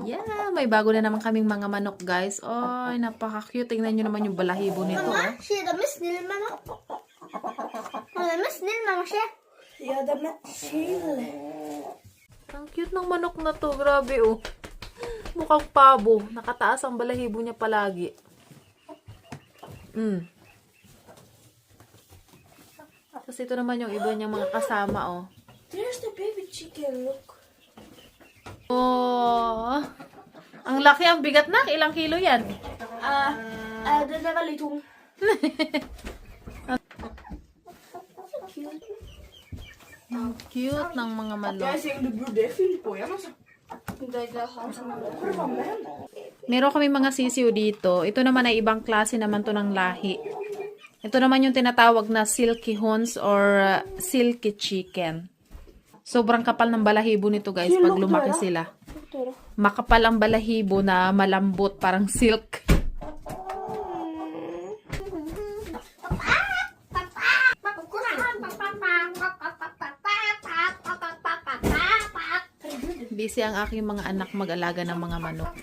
Yeah, may bago na naman kaming mga manok, guys. Ay, napaka-cute. Tingnan nyo naman yung balahibo nito, oh. Ser de är snäll, mamma. De är snäll, mamma. Se. Ja, de är chill. Ang cute ng manok na to. Grabe, oh. Mukhang pabo. Nakataas ang balahibo niya palagi. Tapos ito naman yung iba niyang mga kasama, oh. There's the baby chicken, look. Oh, ang laki, ang bigat na. Ilang kilo yan? Den är väldigt tung. Ang cute ng mga manok. Jag ser om du borde fylla på igen alltså. Meron kami mga sisiw dito. Ito naman ay ibang klase naman to ng lahi. Ito naman yung tinatawag na silky horns or silky chicken. Sobrang kapal ng balahibo nito, guys, pag lumaki sila. Makapal ang balahibo na malambot, parang silk. Busy ang aking mga anak mag-alaga ng mga manok.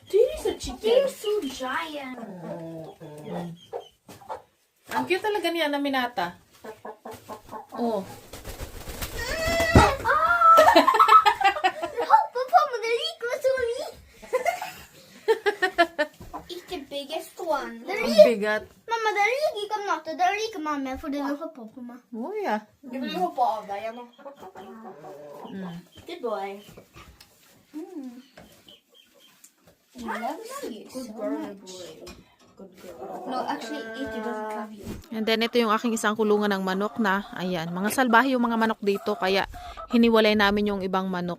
Det är så chicken. So giant. Ang cute talaga niya na Minata. Oh. Hoppa på mig, det gick så likt. It's the biggest one. Ang bigat. Mamma, den ligger om natten. Den ligger mamma för den hoppar på mig. Oh, yeah. Jag vill hoppa av där igen. Good boy. Good boy. No, actually, it doesn't have you. And then, ito yung aking isang kulungan ng manok na, ayan, mga salbahe yung mga manok dito, kaya hiniwalay namin yung ibang manok.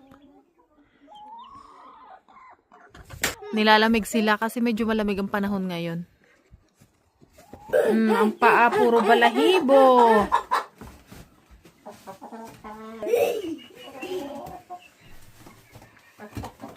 Nilalamig sila kasi medyo malamig ang panahon ngayon. Ang paa, puro balahibo.